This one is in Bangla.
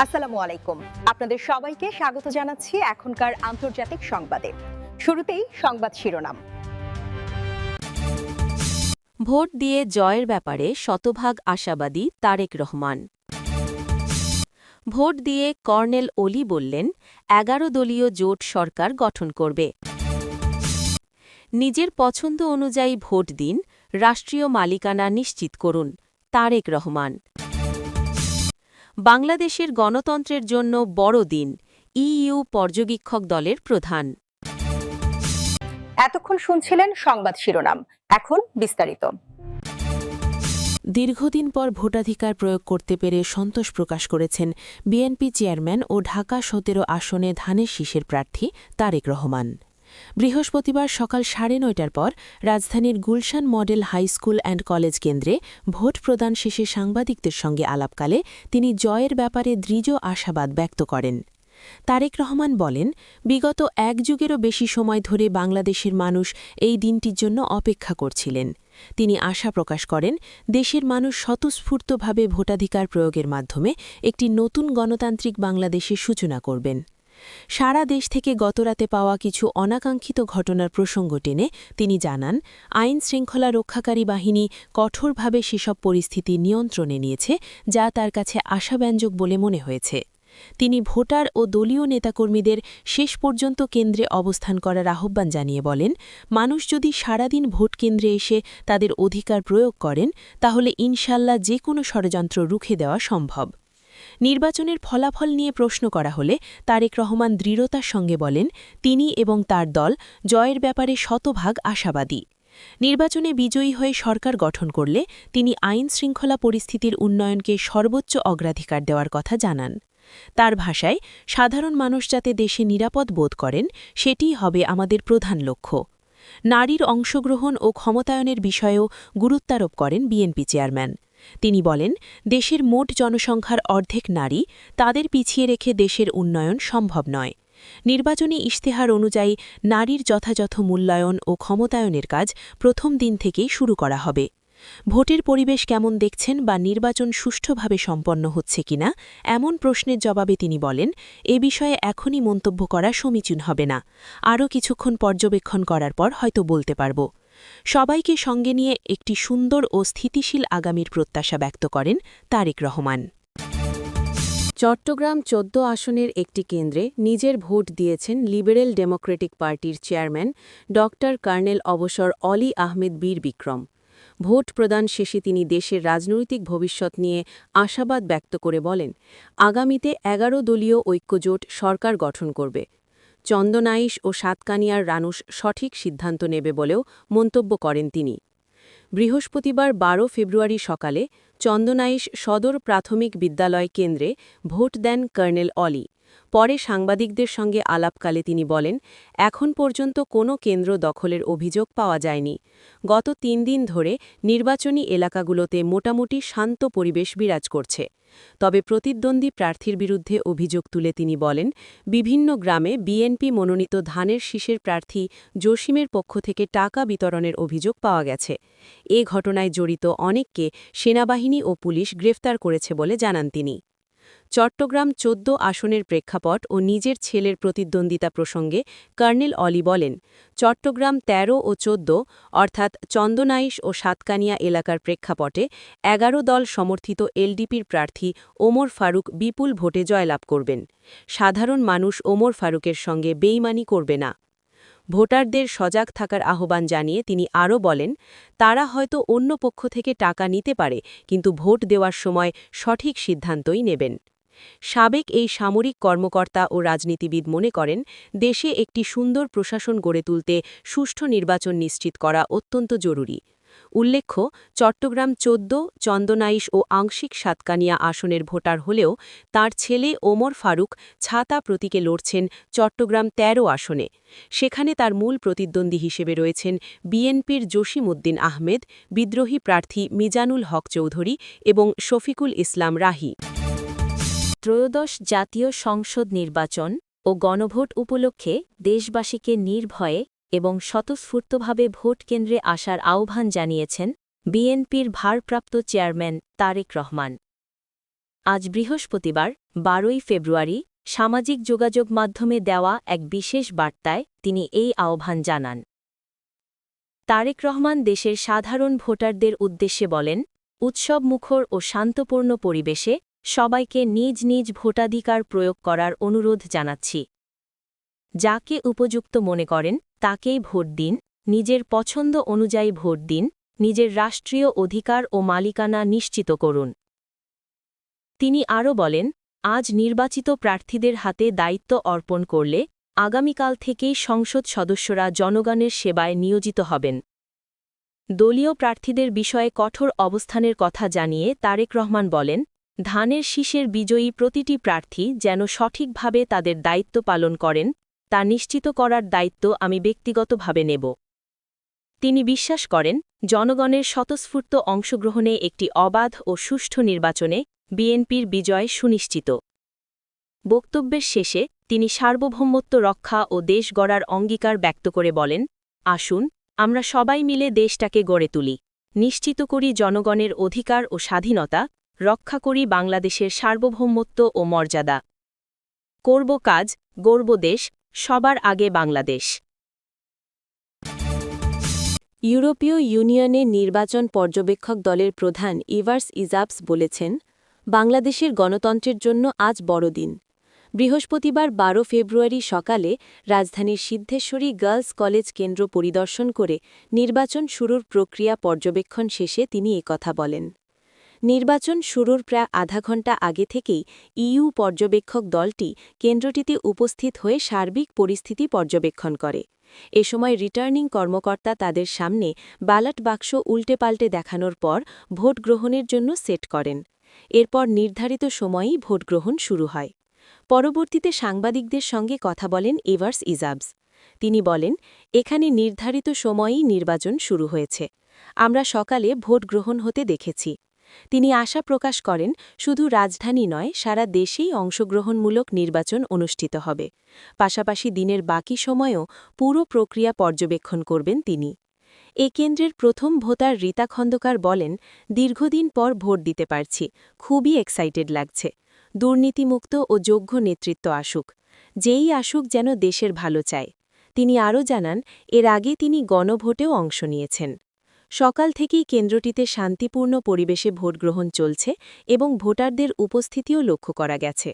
আসসালামু আলাইকুম। আপনাদের সবাইকে স্বাগত জানাচ্ছি এখনকার আন্তর্জাতিক সংবাদে। শুরুতেই সংবাদ শিরোনাম। ভোট দিয়ে জয়ের ব্যাপারে শতভাগ আশাবাদী তারেক রহমান। ভোট দিয়ে কর্নেল ওলি বললেন ১১ দলীয় জোট সরকার গঠন করবে। নিজের পছন্দ অনুযায়ী ভোট দিন, রাষ্ট্রীয় মালিকানা নিশ্চিত করুন, তারেক রহমান। বাংলাদেশের গণতন্ত্রের জন্য বড় দিন, ইইউ পর্যবেক্ষক দলের প্রধান। এতক্ষণ শুনছিলেন সংবাদ শিরোনাম, এখন বিস্তারিত। দীর্ঘদিন পর ভোটাধিকার প্রয়োগ করতে পেরে সন্তোষ প্রকাশ করেছেন বিএনপি চেয়ারম্যান ও ঢাকা ১৭ আসনে ধানের শীষের প্রার্থী তারেক রহমান। বৃহস্পতিবার সকাল ৯:৩০টার পর রাজধানীর Gulshan model high school and college কেন্দ্রে ভোট প্রদান শেষে সাংবাদিকদের সঙ্গে আলাপকালে তিনি জয়ের ব্যাপারে দৃঢ় আশাবাদ ব্যক্ত করেন। তারেক রহমান বলেন, বিগত এক যুগেরও বেশি সময় ধরে বাংলাদেশের মানুষ এই দিনটির জন্য অপেক্ষা করছিলেন। তিনি আশা প্রকাশ করেন, দেশের মানুষ স্বতঃস্ফূর্তভাবে ভোটাধিকার প্রয়োগের মাধ্যমে একটি নতুন গণতান্ত্রিক বাংলাদেশের সূচনা করবেন। সারা দেশ থেকে গতরাতে পাওয়া কিছু অনাকাঙ্ক্ষিত ঘটনার প্রসঙ্গ টেনে তিনি জানান, আইন শৃঙ্খলা রক্ষাকারী বাহিনী কঠোরভাবে সেসব পরিস্থিতি নিয়ন্ত্রণে নিয়েছে, যা তার কাছে আশাব্যঞ্জক বলে মনে হয়েছে। তিনি ভোটার ও দলীয় নেতাকর্মীদের শেষ পর্যন্ত কেন্দ্রে অবস্থান করার আহ্বান জানিয়ে বলেন, মানুষ যদি সারাদিন ভোট কেন্দ্রে এসে তাদের অধিকার প্রয়োগ করেন, তাহলে ইনশাল্লাহ যে কোনো ষড়যন্ত্র রুখে দেওয়া সম্ভব। নির্বাচনের ফলাফল নিয়ে প্রশ্ন করা হলে তারেক রহমান দৃঢ়তার সঙ্গে বলেন, তিনি এবং তার দল জয়ের ব্যাপারে শতভাগ আশাবাদী। নির্বাচনে বিজয়ী হয়ে সরকার গঠন করলে তিনি আইন শৃঙ্খলা পরিস্থিতির উন্নয়নকে সর্বোচ্চ অগ্রাধিকার দেওয়ার কথা জানান। তার ভাষায়, সাধারণ মানুষ যাতে দেশে নিরাপদ বোধ করেন, সেটিই হবে আমাদের প্রধান লক্ষ্য। নারীর অংশগ্রহণ ও ক্ষমতায়নের বিষয়েও গুরুত্বারোপ করেন বিএনপি চেয়ারম্যান। তিনি বলেন, দেশের মোট জনসংখ্যার অর্ধেক নারী, তাদের পিছিয়ে রেখে দেশের উন্নয়ন সম্ভব নয়। নির্বাচনী ইশতেহার অনুযায়ী নারীর যথাযথ মূল্যায়ন ও ক্ষমতায়নের কাজ প্রথম দিন থেকেই শুরু করা হবে। ভোটের পরিবেশ কেমন দেখছেন বা নির্বাচন সুষ্ঠুভাবে সম্পন্ন হচ্ছে কিনা এমন প্রশ্নের জবাবে তিনি বলেন, এ বিষয়ে এখনই মন্তব্য করা সমীচীন হবে না, আরও কিছুক্ষণ পর্যবেক্ষণ করার পর হয়তো বলতে পারব। সবাইকে সঙ্গে নিয়ে একটি সুন্দর ও স্থিতিশীল আগামীর প্রত্যাশা ব্যক্ত করেন তারেক রহমান। চট্টগ্রাম ১৪ আসনের একটি কেন্দ্রে নিজের ভোট দিয়েছেন লিবারেল ডেমোক্রেটিক পার্টির চেয়ারম্যান ড কর্নেল অবসর অলি আহমেদ বীর বিক্রম। ভোট প্রদান শেষে তিনি দেশের রাজনৈতিক ভবিষ্যৎ নিয়ে আশাবাদ ব্যক্ত করে বলেন, আগামীতে ১১ দলীয় ঐক্যজোট সরকার গঠন করবে। চন্দনাইশ ও সাতকানিয়ার রানুষ সঠিক সিদ্ধান্ত নেবে বলেও মন্তব্য করেন তিনি। বৃহস্পতিবার ১২ ফেব্রুয়ারি সকালে চন্দনাইশ সদর প্রাথমিক বিদ্যালয় কেন্দ্রে ভোট দেন কর্নেল অলি। পরে সাংবাদিকদের সঙ্গে আলাপকালে তিনি বলেন, এখন পর্যন্ত কোনো কেন্দ্র দখলের অভিযোগ পাওয়া যায়নি। গত ৩ দিন ধরে নির্বাচনী এলাকাগুলোতে মোটামুটি শান্ত পরিবেশ বিরাজ করছে। তবে প্রতিদ্বন্দ্বী প্রার্থীর বিরুদ্ধে অভিযোগ তুলে তিনি বলেন, বিভিন্ন গ্রামে বিএনপি মনোনীত ধানের শীষের প্রার্থী জসিমের পক্ষ থেকে টাকা বিতরণের অভিযোগ পাওয়া গেছে। এ ঘটনায় জড়িত অনেককে সেনাবাহিনী ও পুলিশ গ্রেফতার করেছে বলে জানান তিনি। চট্টগ্রাম ১৪ আসনের প্রেক্ষাপট ও নিজের ছেলের প্রতিদ্বন্দ্বিতা প্রসঙ্গে কর্নেল অলি বলেন, চট্টগ্রাম ১৩ ও ১৪ অর্থাৎ চন্দনাইশ ও সাতকানিয়া এলাকার প্রেক্ষাপটে ১১ দল সমর্থিত এলডিপির প্রার্থী ওমর ফারুক বিপুল ভোটে জয়লাভ করবেন। সাধারণ মানুষ ওমর ফারুকের সঙ্গে বেইমানি করবে না। ভোটারদের সজাগ থাকার আহ্বান জানিয়ে তিনি আরও বলেন, তারা হয়তো অন্য পক্ষ থেকে টাকা নিতে পারে, কিন্তু ভোট দেওয়ার সময় সঠিক সিদ্ধান্তই নেবেন। সাবেক এই সামরিক কর্মকর্তা ও রাজনীতিবিদ মনে করেন, দেশে একটি সুন্দর প্রশাসন গড়ে তুলতে সুষ্ঠু নির্বাচন নিশ্চিত করা অত্যন্ত জরুরি। উল্লেখ্য, চট্টগ্রাম ১৪, চন্দনাইশ ও আংশিক সাতকানিয়া আসনের ভোটার হলেও তার ছেলে ওমর ফারুক ছাতা প্রতীকে লড়ছেন চট্টগ্রাম ১৩ আসনে। সেখানে তার মূল প্রতিদ্বন্দ্বী হিসেবে রয়েছেন বিএনপির জসিম উদ্দিন আহমেদ, বিদ্রোহী প্রার্থী মিজানুল হক চৌধুরী এবং শফিকুল ইসলাম রাহি। ত্রয়োদশ জাতীয় সংসদ নির্বাচন ও গণভোট উপলক্ষে দেশবাসীকে নির্ভয়ে এবং স্বতঃস্ফূর্তভাবে ভোট কেন্দ্রে আসার আহ্বান জানিয়েছেন বিএনপির ভারপ্রাপ্ত চেয়ারম্যান তারেক রহমান। আজ বৃহস্পতিবার ১২ ফেব্রুয়ারি সামাজিক যোগাযোগ মাধ্যমে দেওয়া এক বিশেষ বার্তায় তিনি এই আহ্বান জানান। তারেক রহমান দেশের সাধারণ ভোটারদের উদ্দেশ্যে বলেন, উৎসবমুখর ও শান্তপূর্ণ পরিবেশে সবাইকে নিজ নিজ ভোটাধিকার প্রয়োগ করার অনুরোধ জানাচ্ছি। যাকে উপযুক্ত মনে করেন তাকেই ভোট দিন, নিজের পছন্দ অনুযায়ী ভোট দিন, নিজের রাষ্ট্রীয় অধিকার ও মালিকানা নিশ্চিত করুন। তিনি আরও বলেন, আজ নির্বাচিত প্রার্থীদের হাতে দায়িত্ব অর্পণ করলে আগামীকাল থেকেই সংসদ সদস্যরা জনগণের সেবায় নিয়োজিত হবেন। দলীয় প্রার্থীদের বিষয়ে কঠোর অবস্থানের কথা জানিয়ে তারেক রহমান বলেন, ধানের শীষের বিজয়ী প্রতিটি প্রার্থী যেন সঠিকভাবে তাদের দায়িত্ব পালন করেন, তা নিশ্চিত করার দায়িত্ব আমি ব্যক্তিগতভাবে নেব। তিনি বিশ্বাস করেন, জনগণের স্বতঃস্ফূর্ত অংশগ্রহণে একটি অবাধ ও সুষ্ঠু নির্বাচনে বিএনপির বিজয় সুনিশ্চিত। বক্তব্যের শেষে তিনি সার্বভৌমত্ব রক্ষা ও দেশ গড়ার অঙ্গীকার ব্যক্ত করে বলেন, আসুন আমরা সবাই মিলে দেশটাকে গড়ে তুলি, নিশ্চিত করি জনগণের অধিকার ও স্বাধীনতা, রক্ষা করি বাংলাদেশের সার্বভৌমত্ব ও মর্যাদা। করব কাজ, গড়ব দেশ, সবার আগে বাংলাদেশ। ইউরোপীয় ইউনিয়নের নির্বাচন পর্যবেক্ষক দলের প্রধান ইভার্স ইজাবস বলেছেন, বাংলাদেশের গণতন্ত্রের জন্য আজ বড়দিন। বৃহস্পতিবার ১২ ফেব্রুয়ারি সকালে রাজধানীর সিদ্ধেশ্বরী গার্লস কলেজ কেন্দ্র পরিদর্শন করে নির্বাচন শুরুর প্রক্রিয়া পর্যবেক্ষণ শেষে তিনি একথা বলেন। নির্বাচন শুরুর প্রায় আধা ঘণ্টা আগে থেকেই ইইউ পর্যবেক্ষক দলটি কেন্দ্রটিতে উপস্থিত হয়ে সার্বিক পরিস্থিতি পর্যবেক্ষণ করে। এ সময় রিটার্নিং কর্মকর্তা তাদের সামনে ব্যালট বাক্স উল্টেপাল্টে দেখানোর পর ভোট গ্রহণের জন্য সেট করেন। এরপর নির্ধারিত সময়েই ভোট গ্রহণ শুরু হয়। পরবর্তীতে সাংবাদিকদের সঙ্গে কথা বলেন ইভার্স ইজাবস। তিনি বলেন, এখানে নির্ধারিত সময়েই নির্বাচন শুরু হয়েছে। আমরা সকালে ভোট গ্রহণ হতে দেখেছি। তিনি আশা প্রকাশ করেন, শুধু রাজধানী নয়, সারা দেশেই অংশগ্রহণমূলক নির্বাচন অনুষ্ঠিত হবে। পাশাপাশি দিনের বাকি সময়েও পুরো প্রক্রিয়া পর্যবেক্ষণ করবেন তিনি। এ কেন্দ্রের প্রথম ভোটার রীতা খন্দকার বলেন, দীর্ঘদিন পর ভোট দিতে পারছি, খুবই এক্সাইটেড লাগছে। দুর্নীতিমুক্ত ও যোগ্য নেতৃত্ব আসুক, যেই আসুক যেন দেশের ভালো চায়। তিনি আরও জানান, এর আগে তিনি গণভোটেও অংশ নিয়েছেন। সকাল থেকেই কেন্দ্রটিতে শান্তিপূর্ণ পরিবেশে ভোটগ্রহণ চলছে এবং ভোটারদের উপস্থিতিও লক্ষ্য করা গেছে।